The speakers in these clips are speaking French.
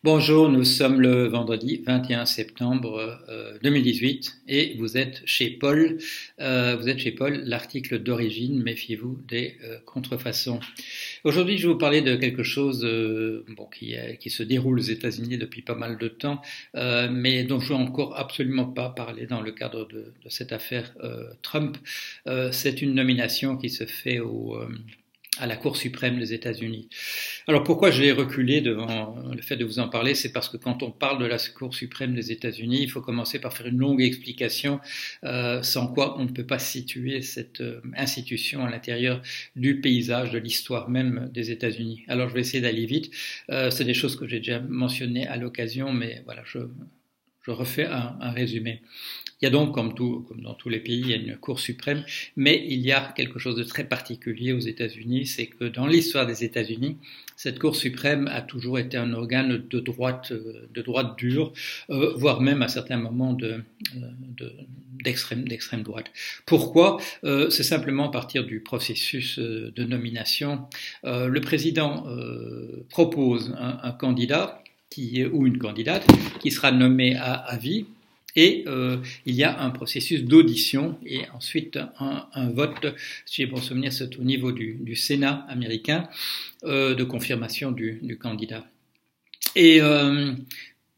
Bonjour, nous sommes le vendredi 21 septembre 2018 et vous êtes chez Paul. L'article d'origine, méfiez-vous des contrefaçons. Aujourd'hui, je vais vous parler de quelque chose qui se déroule aux États-Unis depuis pas mal de temps, mais dont je ne veux encore absolument pas parler dans le cadre de cette affaire Trump. C'est une nomination qui se fait à la Cour suprême des États-Unis. Alors pourquoi je l'ai reculé devant le fait de vous en parler, c'est parce que quand on parle de la Cour suprême des États-Unis, il faut commencer par faire une longue explication, sans quoi on ne peut pas situer cette institution à l'intérieur du paysage, de l'histoire même des États-Unis. Alors je vais essayer d'aller vite. C'est des choses que j'ai déjà mentionnées à l'occasion, mais voilà, je refais un résumé. Il y a donc, comme dans tous les pays, il y a une Cour suprême, mais il y a quelque chose de très particulier aux États-Unis, c'est que dans l'histoire des États-Unis, cette Cour suprême a toujours été un organe de droite dure, voire même à certains moments d'extrême droite. Pourquoi? C'est simplement à partir du processus de nomination. Le président propose un candidat ou une candidate qui sera nommée à vie. Et il y a un processus d'audition et ensuite un vote, si j'ai bon souvenir, c'est au niveau du Sénat américain, de confirmation du candidat. Et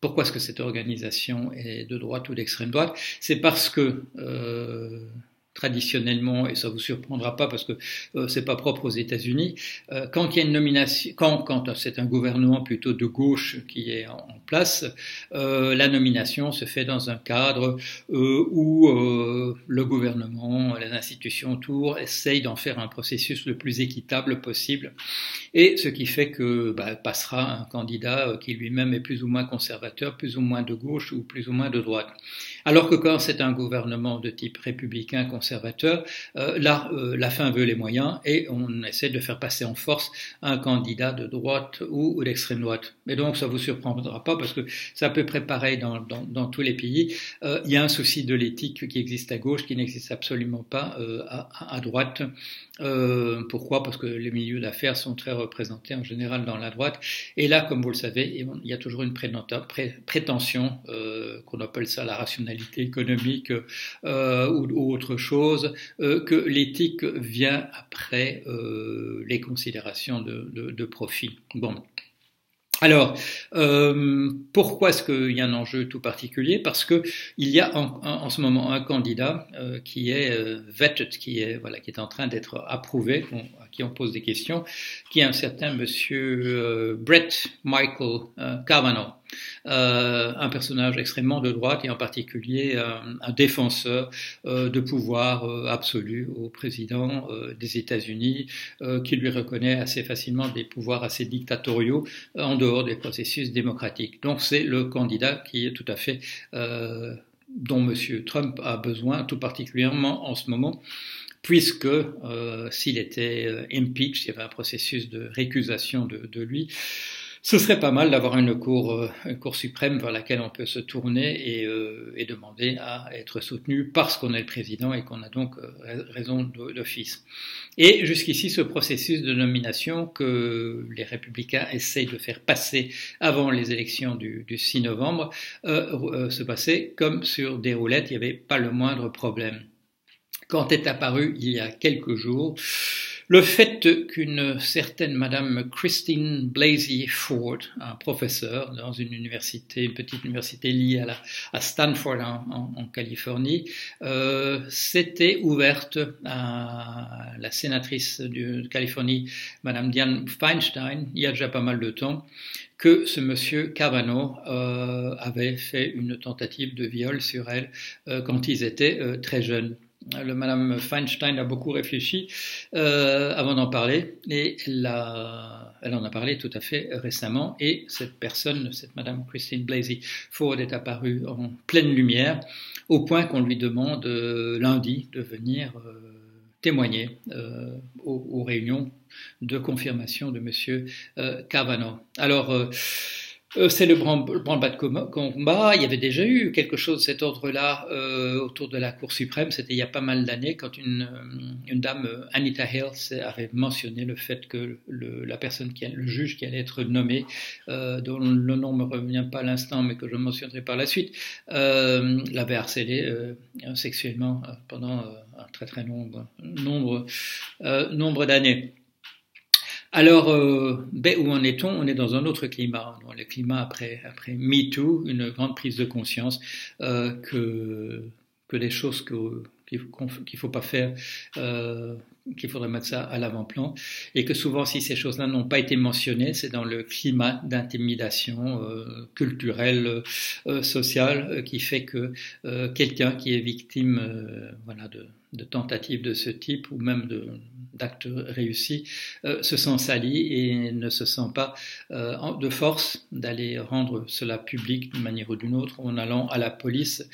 pourquoi est-ce que cette organisation est de droite ou d'extrême droite? C'est parce que traditionnellement, et ça vous surprendra pas parce que c'est pas propre aux États-Unis, quand il y a une nomination, quand c'est un gouvernement plutôt de gauche qui est en place, la nomination se fait dans un cadre où le gouvernement, les institutions autour essayent d'en faire un processus le plus équitable possible, et ce qui fait que passera un candidat qui lui-même est plus ou moins conservateur, plus ou moins de gauche ou plus ou moins de droite. Alors que quand c'est un gouvernement de type républicain conservateur, la fin veut les moyens et on essaie de faire passer en force un candidat de droite ou d'extrême droite. Et donc ça vous surprendra pas parce que c'est à peu près pareil dans tous les pays. Il y a un souci de l'éthique qui existe à gauche, qui n'existe absolument pas à droite. Pourquoi? Parce que les milieux d'affaires sont très représentés en général dans la droite. Et là, comme vous le savez, il y a toujours une prétention, qu'on appelle ça la rationalité économique ou autre chose, que l'éthique vient après les considérations de profit. Bon. Alors, pourquoi est-ce qu'il y a un enjeu tout particulier? Parce que il y a en ce moment un candidat qui est vetted, qui est en train d'être approuvé, à qui on pose des questions, qui est un certain monsieur Brett Michael Kavanaugh. Un personnage extrêmement de droite et en particulier un défenseur de pouvoir absolu au président des États-Unis, qui lui reconnaît assez facilement des pouvoirs assez dictatoriaux en dehors des processus démocratiques. Donc c'est le candidat qui est tout à fait dont M. Trump a besoin, tout particulièrement en ce moment, puisque s'il était impeached, il y avait un processus de récusation de lui. Ce serait pas mal d'avoir une cour suprême vers laquelle on peut se tourner et demander à être soutenu parce qu'on est le président et qu'on a donc raison d'office. Et jusqu'ici, ce processus de nomination que les républicains essayent de faire passer avant les élections du 6 novembre se passait comme sur des roulettes, il n'y avait pas le moindre problème. Quand est apparu il y a quelques jours le fait qu'une certaine Madame Christine Blasey Ford, un professeur dans une petite université liée à Stanford en Californie, s'était ouverte à la sénatrice de Californie, Madame Dianne Feinstein, il y a déjà pas mal de temps, que ce monsieur Kavanaugh avait fait une tentative de viol sur elle quand ils étaient très jeunes. Madame Feinstein a beaucoup réfléchi avant d'en parler et elle en a parlé tout à fait récemment et cette Madame Christine Blasey Ford est apparue en pleine lumière au point qu'on lui demande lundi de venir témoigner aux réunions de confirmation de Monsieur Kavanaugh. Alors C'est le branle-bas de combat. Il y avait déjà eu quelque chose de cet ordre-là autour de la Cour suprême. C'était il y a pas mal d'années quand une dame, Anita Hills, avait mentionné le fait que la personne le juge qui allait être nommé, dont le nom me revient pas à l'instant, mais que je mentionnerai par la suite, l'avait harcelé sexuellement pendant un très très nombre d'années. Alors, où en est-on? On est dans un autre climat. Le climat après MeToo, une grande prise de conscience que des choses qu'il faut pas faire, qu'il faudrait mettre ça à l'avant-plan, et que souvent, si ces choses-là n'ont pas été mentionnées, c'est dans le climat d'intimidation culturelle, sociale, qui fait que quelqu'un qui est victime, de tentatives de ce type ou même d'actes réussis se sent sali et ne se sent pas de force d'aller rendre cela public d'une manière ou d'une autre en allant à la police,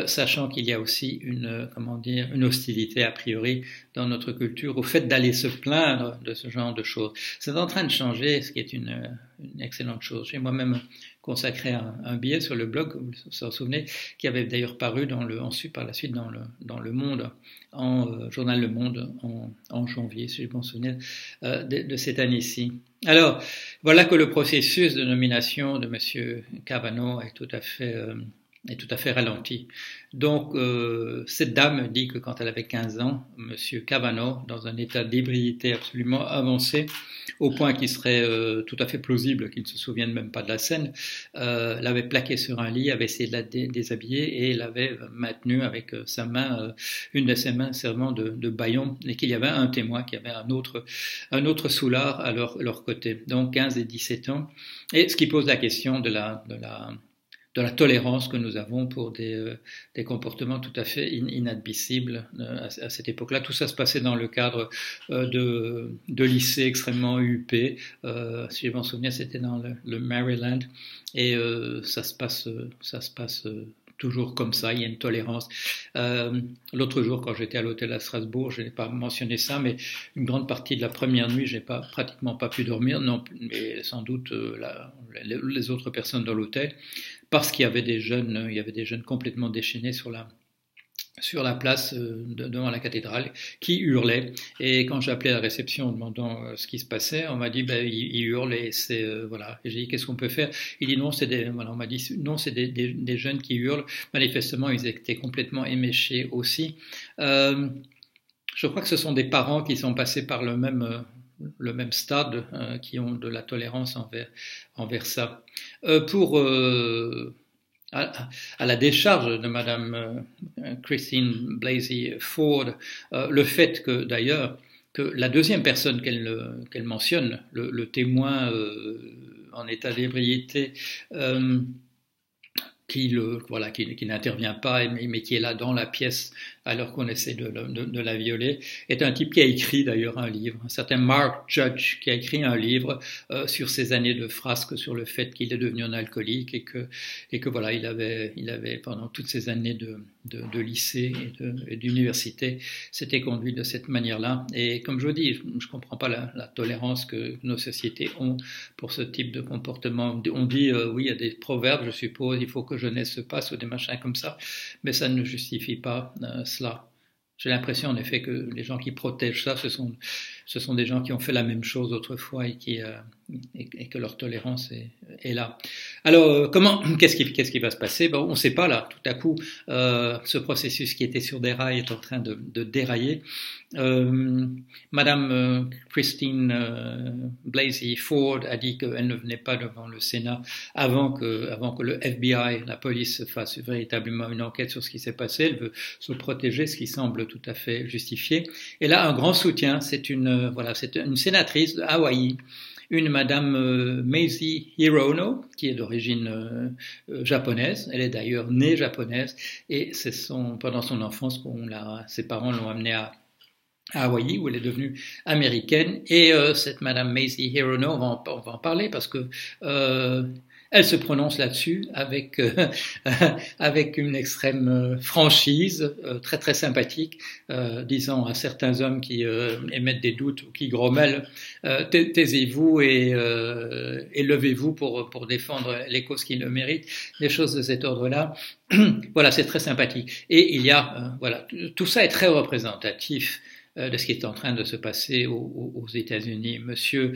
sachant qu'il y a aussi une hostilité a priori dans notre culture au fait d'aller se plaindre de ce genre de choses. C'est en train de changer, ce qui est une excellente chose. J'ai moi-même consacré un billet sur le blog, vous vous en souvenez, qui avait d'ailleurs paru par la suite dans le Monde, journal Le Monde, en janvier, si je m'en souviens, de cette année-ci. Alors, voilà que le processus de nomination de M. Kavanaugh est tout à fait ralenti. Donc, cette dame dit que quand elle avait 15 ans, M. Kavanaugh, dans un état d'ébriété absolument avancé, au point qu'il serait tout à fait plausible qu'il ne se souvienne même pas de la scène, l'avait plaqué sur un lit, avait essayé de la déshabiller et l'avait maintenue avec sa main, une de ses mains servant de bâillon, et qu'il y avait un témoin qui avait un autre soulard à leur côté. Donc 15 et 17 ans. Et ce qui pose la question de la tolérance que nous avons pour des comportements tout à fait inadmissibles à cette époque-là. Tout ça se passait dans le cadre de lycées extrêmement huppés. Si je m'en souviens, c'était dans le Maryland. Et ça se passe toujours comme ça, il y a une tolérance. L'autre jour, quand j'étais à l'hôtel à Strasbourg, je n'ai pas mentionné ça, mais une grande partie de la première nuit, j'ai pratiquement pas pu dormir, non, mais sans doute les autres personnes dans l'hôtel, parce qu'il y avait des jeunes complètement déchaînés sur la place devant la cathédrale qui hurlaient, et quand j'ai appelé à la réception en demandant ce qui se passait, on m'a dit ils hurlent et c'est voilà. Et j'ai dit qu'est-ce qu'on peut faire? Il dit non, on m'a dit non, c'est des jeunes qui hurlent. Manifestement ils étaient complètement éméchés aussi. Je crois que ce sont des parents qui sont passés par le même stade, qui ont de la tolérance envers ça. À la décharge de Madame Christine Blasey Ford, le fait que d'ailleurs que la deuxième personne qu'elle mentionne, le témoin en état d'ébriété, qui n'intervient pas mais qui est là dans la pièce alors qu'on essaie de la violer, est un type qui a écrit d'ailleurs un livre, un certain Mark Judge, qui a écrit un livre sur ses années de frasques, sur le fait qu'il est devenu un alcoolique et que voilà, il avait pendant toutes ces années de lycée et d'université, s'était conduit de cette manière-là. Et comme je vous dis, je comprends pas la tolérance que nos sociétés ont pour ce type de comportement. On dit, oui, il y a des proverbes, je suppose, il faut que jeunesse se passe ou des machins comme ça, mais ça ne justifie pas cela. J'ai l'impression en effet que les gens qui protègent ça, ce sont des gens qui ont fait la même chose autrefois et que leur tolérance est là. Alors, qu'est-ce qui va se passer? On ne sait pas là. Tout à coup, ce processus qui était sur des rails est en train de dérailler. Madame Christine Blasey Ford a dit qu'elle ne venait pas devant le Sénat avant que le FBI, la police, fasse véritablement une enquête sur ce qui s'est passé. Elle veut se protéger, ce qui semble tout à fait justifié. Et là, un grand soutien, c'est une sénatrice de Hawaï, une Madame Mazie Hirono, qui est d'origine japonaise. Elle est d'ailleurs née japonaise et c'est pendant son enfance ses parents l'ont amenée à Hawaï, où elle est devenue américaine. Et cette Madame Mazie Hirono, on va en parler parce que elle se prononce là-dessus avec avec une extrême franchise, très très sympathique, disant à certains hommes qui émettent des doutes ou qui grommellent, taisez-vous et levez-vous pour défendre les causes qui le méritent, des choses de cet ordre-là. Voilà, c'est très sympathique. Et il y a, voilà, tout ça est très représentatif de ce qui est en train de se passer aux États-Unis. Monsieur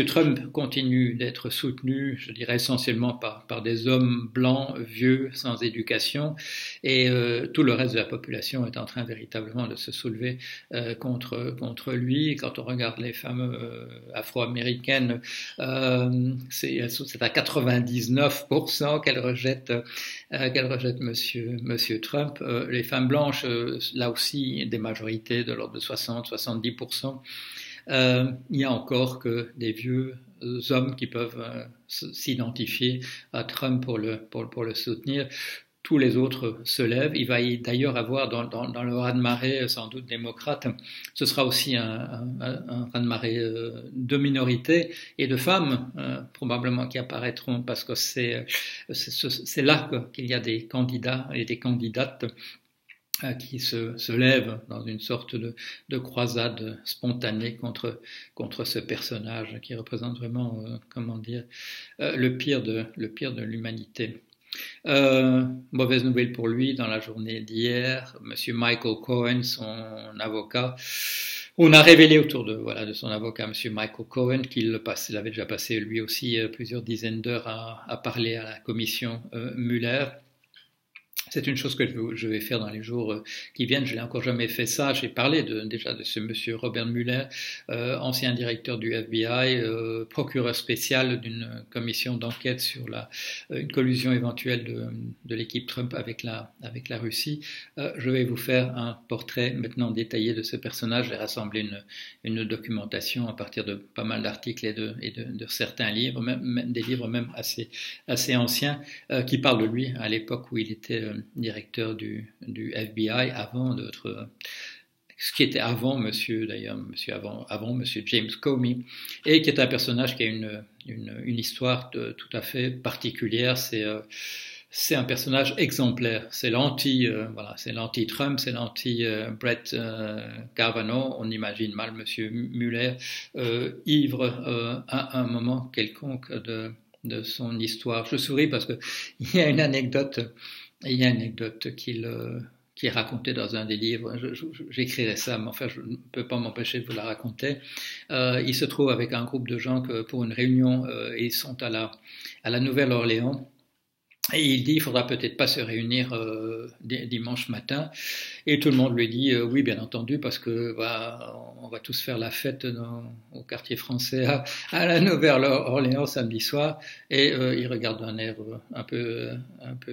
Trump continue d'être soutenu, je dirais essentiellement par des hommes blancs, vieux, sans éducation, et tout le reste de la population est en train véritablement de se soulever contre lui. Quand on regarde les femmes afro-américaines, c'est à 99% qu'elles rejettent Monsieur Trump. Les femmes blanches, là aussi, des majorités de l'ordre de 60-70%. Il n'y a encore que des vieux hommes qui peuvent s'identifier à Trump pour le soutenir. Tous les autres se lèvent. Il va d'ailleurs avoir dans le raz-de-marée, sans doute démocrate, ce sera aussi un raz-de-marée de minorités et de femmes probablement qui apparaîtront parce que c'est là qu'il y a des candidats et des candidates qui se lèvent dans une sorte de croisade spontanée contre ce personnage qui représente vraiment, comment dire, le pire de l'humanité. Mauvaise nouvelle pour lui dans la journée d'hier, Monsieur Michael Cohen, son avocat. On a révélé autour de son avocat, Monsieur Michael Cohen, qu'il avait déjà passé lui aussi plusieurs dizaines d'heures à parler à la commission Mueller. C'est une chose que je vais faire dans les jours qui viennent. Je n'ai encore jamais fait ça. J'ai parlé déjà de ce monsieur Robert Mueller, ancien directeur du FBI, procureur spécial d'une commission d'enquête sur une collusion éventuelle de l'équipe Trump avec la Russie. Je vais vous faire un portrait maintenant détaillé de ce personnage. J'ai rassemblé une documentation à partir de pas mal d'articles et de certains livres, même des livres même assez anciens, qui parlent de lui à l'époque où il était directeur du FBI avant ce qui était avant monsieur James Comey, et qui est un personnage qui a une histoire tout à fait particulière. C'est un personnage exemplaire. C'est l'anti-Trump, c'est l'anti-Brett Kavanaugh. On imagine mal monsieur Mueller ivre à un moment quelconque de son histoire. Je souris parce que il y a une anecdote qui est racontée dans un des livres. J'écrirai ça, mais enfin, je ne peux pas m'empêcher de vous la raconter. Il se trouve avec un groupe de gens pour une réunion, et ils sont à la Nouvelle-Orléans. Et il dit, il faudra peut-être pas se réunir dimanche matin. Et tout le monde lui dit, oui, bien entendu, parce que on va tous faire la fête au quartier français à la Nouvelle-Orléans samedi soir. Et il regarde d'un air un peu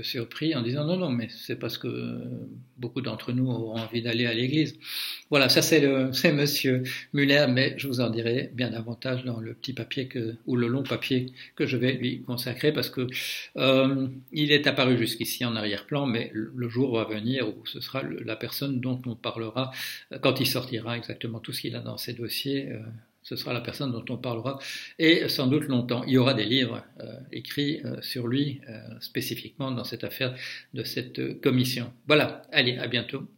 surpris en disant, non, mais c'est parce que beaucoup d'entre nous auront envie d'aller à l'église. Voilà, ça c'est monsieur Mueller, mais je vous en dirai bien davantage dans le petit papier ou le long papier que je vais lui consacrer, parce que il est apparu jusqu'ici en arrière-plan, mais le jour va venir où ce sera la personne dont on parlera quand il sortira exactement tout ce qu'il a dans ses dossiers. Ce sera la personne dont on parlera, et sans doute longtemps. Il y aura des livres écrits sur lui, spécifiquement dans cette affaire de cette commission. Voilà, allez, à bientôt.